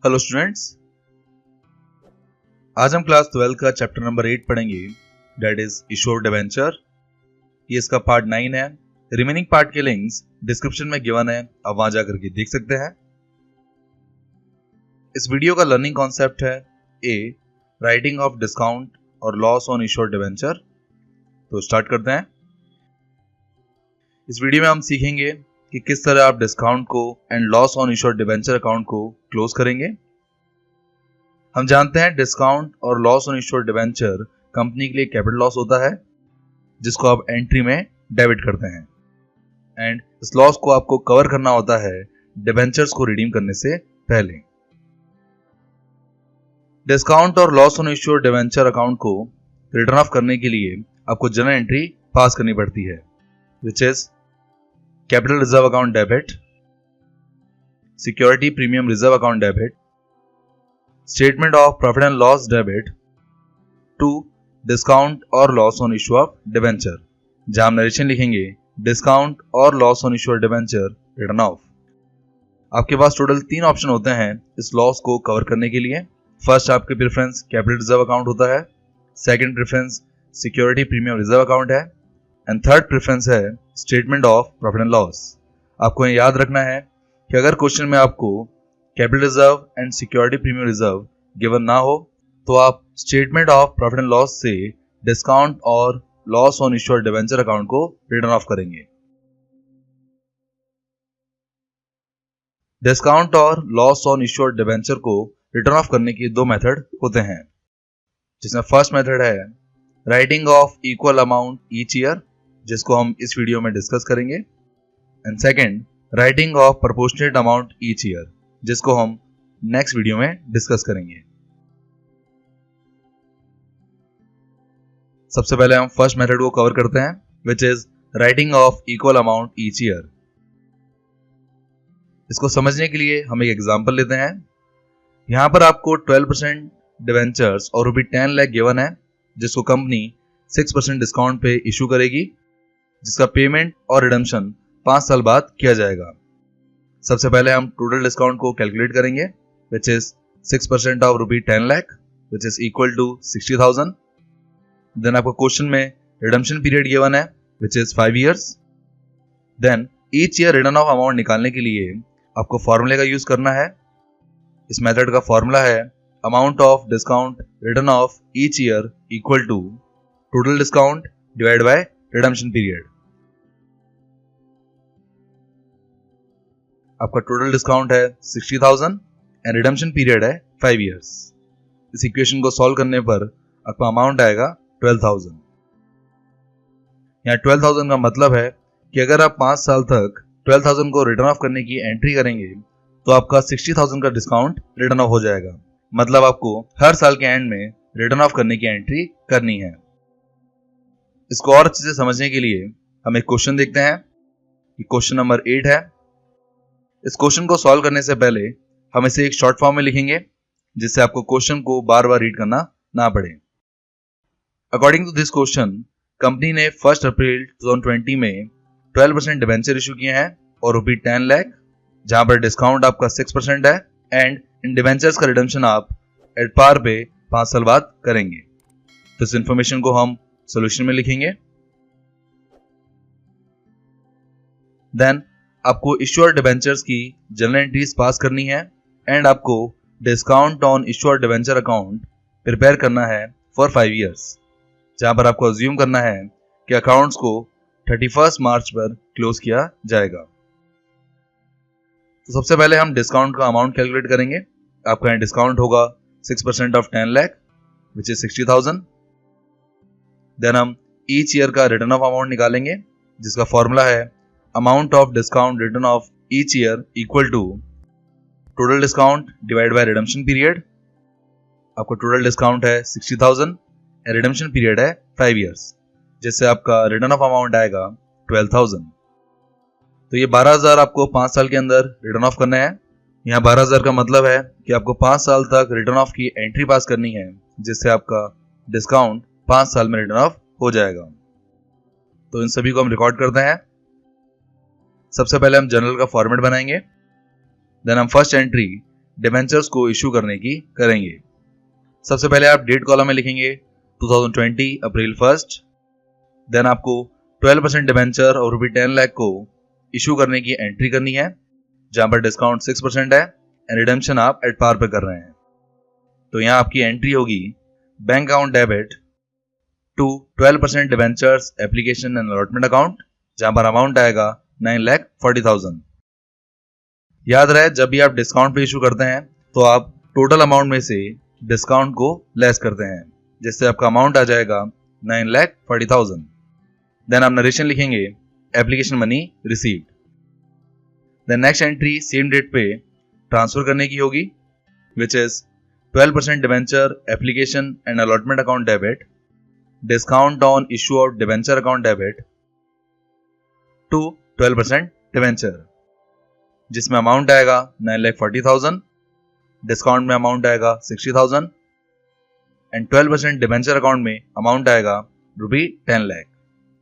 Hello students, आज हम class 12 का चैप्टर नंबर 8 पढ़ेंगे, दैट इज इश्योर्ड डिबेंचर। ये इसका पार्ट 9 है। रिमेनिंग पार्ट के लिंक्स डिस्क्रिप्शन में गिवन है, आप वहां जाकर के देख सकते हैं। इस वीडियो का लर्निंग कॉन्सेप्ट है ए राइटिंग ऑफ डिस्काउंट और लॉस ऑन इश्योर्ड डिबेंचर। तो स्टार्ट करते हैं। इस वीडियो में हम सीखेंगे कि किस तरह आप डिस्काउंट को and loss on issued debenture account को क्लोज करेंगे। हम जानते हैं डिस्काउंट और loss on issued debenture company के लिए कैपिटल लॉस होता है, जिसको आप एंट्री में डेबिट करते हैं, एंड इस लॉस को आपको कवर करना होता है डिबेंचर्स को रिडीम करने से पहले। डिस्काउंट और loss on issued debenture account को रिटर्न ऑफ करने के लिए आपको जर्नल एंट्री पास करनी पड़ती है, which is capital reserve account debit, security premium reserve account debit, statement of profit and loss debit to discount और loss on issue of debenture, जहां हम नरेशन लिखेंगे डिस्काउंट और loss on issue of debenture return off. आपके पास total 3 option होते हैं इस लॉस को कवर करने के लिए। फर्स्ट आपके प्रेफरेंस कैपिटल रिजर्व अकाउंट होता है, second preference security premium reserve account है, एंड थर्ड प्रेफरेंस है statement of profit and loss. आपको याद रखना है कि अगर क्वेश्चन में आपको capital reserve and security premium reserve given ना हो तो आप statement of profit and loss से डिस्काउंट और loss on issued debenture account को रिटर्न ऑफ करेंगे। डिस्काउंट और लॉस ऑन इश्यूड डिबेंचर को रिटर्न ऑफ करने के 2 मेथड होते हैं, जिसमें फर्स्ट मेथड है writing of equal amount each year, जिसको हम इस वीडियो में डिस्कस करेंगे, and second writing of proportionate amount each year, जिसको हम नेक्स्ट वीडियो में डिस्कस करेंगे। सबसे पहले हम फर्स्ट मेथड को कवर करते हैं, which is writing of equal amount each year. इसको समझने के लिए हम एक एग्जांपल लेते हैं। यहां पर आपको 12% डिवेंचर्स और ₹10 लाख गिवन है, जिसको कंपनी 6% डिस्काउंट पे इशू करेगी, जिसका पेमेंट और रिडम्पशन 5 साल बाद किया जाएगा। सबसे पहले हम टोटल डिस्काउंट को कैलकुलेट करेंगे, which is 6% of ₹10 lakh, which is equal to 60,000। Then आपको क्वेश्चन में रिडम्पशन पीरियड गिवन है, which is 5 years। Then each year return of amount निकालने के लिए आपको फॉर्मूले का यूज करना है। इस मेथड का फॉर्मूला है amount of discount return of each year equal to total discount divide by redemption period. आपका टोटल डिस्काउंट है 60,000 एंड रिडम्पशन पीरियड है 5 years। इस इक्वेशन को सॉल्व करने पर आपका अमाउंट आएगा 12,000। यहाँ 12,000 का मतलब है कि अगर आप 5 साल तक 12,000 को रिटर्न ऑफ करने की एंट्री करेंगे तो आपका 60,000 का डिस्काउंट रिटर्न ऑफ हो जाएगा। मतलब आपको हर साल के एंड में रिटर्न ऑफ करने की एंट्री करनी है। इसको और अच्छे से समझने के लिए हम एक क्वेश्चन देखते हैं। ये क्वेश्चन नंबर 8 है। इस क्वेश्चन को सॉल्व करने से पहले हम इसे एक शॉर्ट फॉर्म में लिखेंगे, जिससे आपको क्वेश्चन को बार बार रीड करना ना पड़े। According to this question, company ने 1 अप्रैल 2020 में 12% डिबेंचर इशू किए हैं और ₹10 लाख, जहां पर डिस्काउंट आपका 6% है, एंड इन डिबेंचर्स का रिडम्पशन आप एट पार पे 5 साल बाद करेंगे। तो इस इंफॉर्मेशन को हम सॉल्यूशन में लिखेंगे। देन आपको इश्यूअर डिबेंचर्स की जर्नल एंट्रीज पास करनी है, एंड आपको discount on issuer debenture account prepare करना है फॉर 5 years, जहां पर आपको अज्यूम करना है कि अकाउंट्स को 31 मार्च पर क्लोज किया जाएगा। तो सबसे पहले हम डिस्काउंट का अमाउंट कैलकुलेट करेंगे। आपका यहाँ डिस्काउंट होगा 6% of 10 lakh, which is 60,000। Then हम ईच ईयर का रिटर्न ऑफ अमाउंट निकालेंगे, जिसका फॉर्मूला है amount of discount return of each year equal to total discount divide by redemption period. आपका टोटल डिस्काउंट है 60,000 एंड रिडम्पशन पीरियड है 5 years, जिससे आपका रिटर्न ऑफ अमाउंट आएगा 12,000। तो ये 12,000 आपको 5 साल के अंदर रिटर्न ऑफ करना है। यहाँ 12,000 का मतलब है कि आपको 5 साल तक रिटर्न ऑफ की एंट्री पास करनी है, जिससे आपका डिस्काउंट 5 साल में रिटर्न ऑफ हो जाएगा। तो इन सभी को हम रिकॉर्ड करते हैं। सबसे पहले हम जर्नल का फॉर्मेट बनाएंगे। देन हम फर्स्ट एंट्री डिबेंचर्स को इशू करने की करेंगे। सबसे पहले आप डेट कॉलम में लिखेंगे 2020 अप्रैल 1। देन आपको 12% डिबेंचर और ₹10 लाख को इशू करने की एंट्री करनी है, जहां पर डिस्काउंट 6% है एंड रिडेम्पशन आप एट पार पे कर रहे हैं। तो यहाँ आपकी एंट्री होगी bank account debit to 12% debentures application and allotment account, जहां पर अमाउंट आएगा 9,40,000। याद रहे, जब भी आप डिस्काउंट पे इशू करते हैं तो आप टोटल अमाउंट में से डिस्काउंट को लेस करते हैं, जिससे आपका अमाउंट आ जाएगा 9,40,000। देन आप नरेशन लिखेंगे application money received. Then next entry same date पे ट्रांसफर करने की होगी, which is 12% debenture application and allotment account debit, discount on issue of debenture account debit to 12% debenture, जिसमें अमाउंट आएगा 9,40,000, डिस्काउंट में अमाउंट आएगा 60,000 एंड 12% डिबेंचर अकाउंट में amount आएगा ₹10 लाख।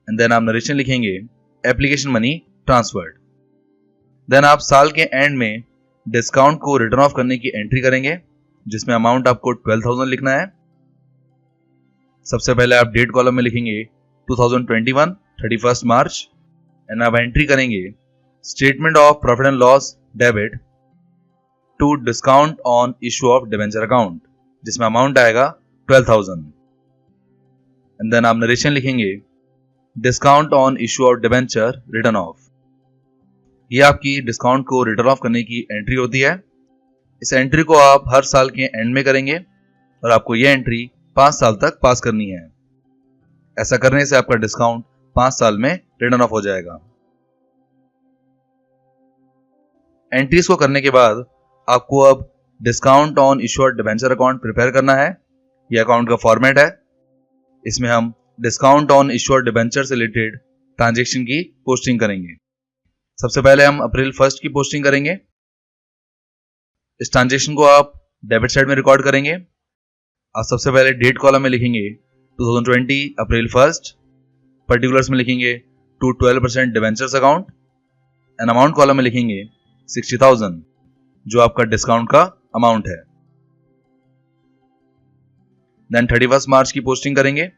एंड देन आप नरेशन लिखेंगे एप्लीकेशन मनी ट्रांसफर्ड। देन आप साल के एंड में डिस्काउंट को रिटर्न ऑफ करने की एंट्री करेंगे, जिसमें अमाउंट आपको 12,000 लिखना है। सबसे पहले आप डेट कॉलम में लिखेंगे 2021 31 मार्च एंड आप एंट्री करेंगे statement of profit and loss debit to discount on issue of debenture account, जिसमें अमाउंट आएगा 12,000। एंड देन आप नरेशन लिखेंगे discount on issue of debenture return of. ये आपकी डिस्काउंट को रिटर्न ऑफ करने की एंट्री होती है। इस एंट्री को आप हर साल के एंड में करेंगे और आपको ये एंट्री 5 साल तक पास करनी है। ऐसा करने से आपका डिस्काउंट 5 साल में रिटर्न ऑफ हो जाएगा। एंट्रीज को करने के बाद आपको अब discount on issued debenture account prepare करना है। यह अकाउंट का फॉर्मेट है। इसमें हम डिस्काउंट ऑन इश्यूड डिबेंचर से रिलेटेड ट्रांजैक्शन की पोस्टिंग करेंगे। सबसे पहले हम अप्रैल 1 की पोस्टिंग करेंगे। इस ट्रांजैक्शन को आप डेबिट साइड में रिकॉर्ड करेंगे। आप सबसे पहले डेट कॉलम में लिखेंगे 2020 अप्रैल 1, पर्टिकुलर्स में लिखेंगे to 12% debentures account and amount column में लिखेंगे 60,000, जो आपका डिस्काउंट का अमाउंट है। देन 31 मार्च की पोस्टिंग करेंगे।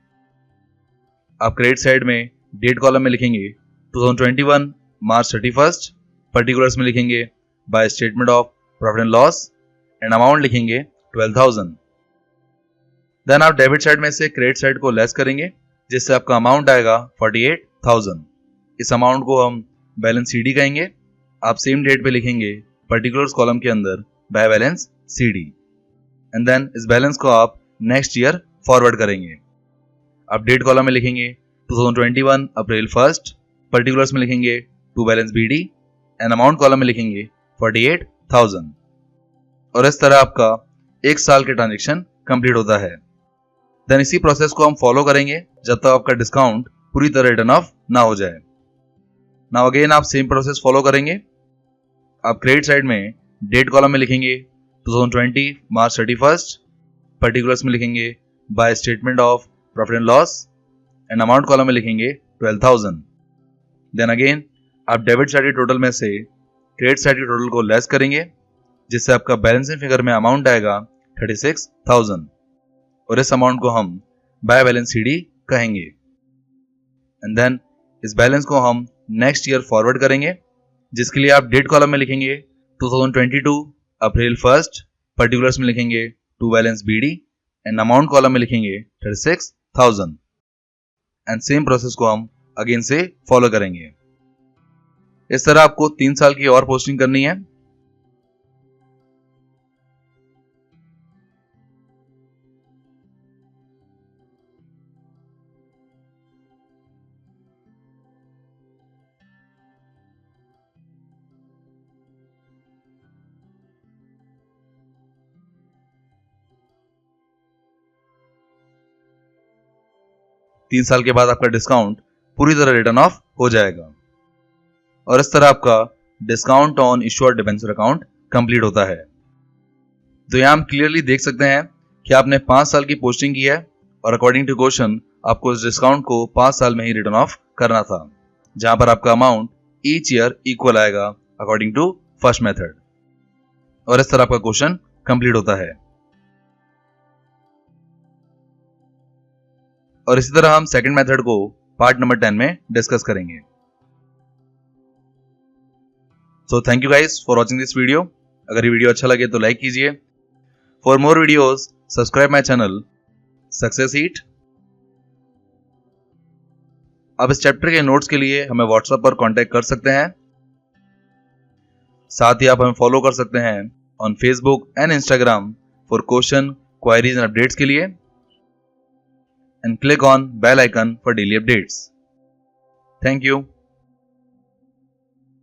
आप क्रेडिट साइड में डेट कॉलम में लिखेंगे 2021 मार्च 31, पर्टिकुलर्स में लिखेंगे by statement of profit and loss and amount लिखेंगे 12,000। देन आप डेबिट साइड में से क्रेडिट साइड को लेस करेंगे, जिससे आपका अमाउंट आएगा 48,000। इस अमाउंट को हम बैलेंस सीडी कहेंगे। आप सेम डेट पे लिखेंगे पर्टिकुलर्स कॉलम के अंदर by balance CD and then इस बैलेंस को आप नेक्स्ट ईयर फॉरवर्ड करेंगे। आप डेट कॉलम में लिखेंगे 2021 अप्रैल 1, पर्टिकुलर्स में लिखेंगे to balance BD and amount column में लिखेंगे 48,000 और इस तरह आपका 1 साल के ट्रांजेक्शन कंप्लीट होता है। देन इसी प्रोसेस को हम फॉलो करेंगे जब तक आपका डिस्काउंट पूरी तरह रिटर्न ऑफ ना हो जाए। नाउ अगेन आप सेम प्रोसेस फॉलो करेंगे। आप क्रेडिट साइड में डेट कॉलम में लिखेंगे 2020 मार्च 31, पर्टिकुलर्स में लिखेंगे by statement of profit and loss and amount column में लिखेंगे 12,000। देन अगेन आप डेबिट साइड के टोटल में से क्रेडिट साइड के टोटल को लेस करेंगे, जिससे आपका बैलेंसिंग फिगर में अमाउंट आएगा 36,000 और इस अमाउंट को हम बाय बैलेंस सीडी कहेंगे। एंड देन इस बैलेंस को हम नेक्स्ट ईयर फॉरवर्ड करेंगे, जिसके लिए आप डेट कॉलम में लिखेंगे 2022 अप्रैल 1, पर्टिकुलर्स में लिखेंगे to balance BD and amount column में लिखेंगे 36,000 एंड सेम प्रोसेस को हम अगेन से फॉलो करेंगे। इस तरह आपको 3 साल की और पोस्टिंग करनी है। 3 साल के बाद आपका डिस्काउंट पूरी तरह रिटर्न ऑफ हो जाएगा और इस तरह आपका discount on issued debenture account complete होता है। तो यहाँ हम क्लियरली देख सकते हैं कि आपने 5 साल की पोस्टिंग की है और अकॉर्डिंग टू क्वेश्चन आपको इस डिस्काउंट को 5 साल में ही रिटर्न ऑफ करना था, जहां पर आपका अमाउंट ईच ईयर इक्वल आएगा अकॉर्डिंग टू फर्स्ट मेथड। और इस तरह आपका क्वेश्चन कंप्लीट होता है। और इसी तरह हम सेकंड मेथड को पार्ट नंबर 10 में डिस्कस करेंगे। So thank you guys for watching this video. अगर ये वीडियो अच्छा लगे तो लाइक कीजिए। For more videos subscribe my channel success eat. आप इस चैप्टर के नोट्स के लिए हमें व्हाट्सएप पर कांटेक्ट कर सकते हैं। साथ ही आप हमें फॉलो कर सकते हैं on Facebook and Instagram for question, queries and updates के लिए, and click on bell icon for daily updates. Thank you.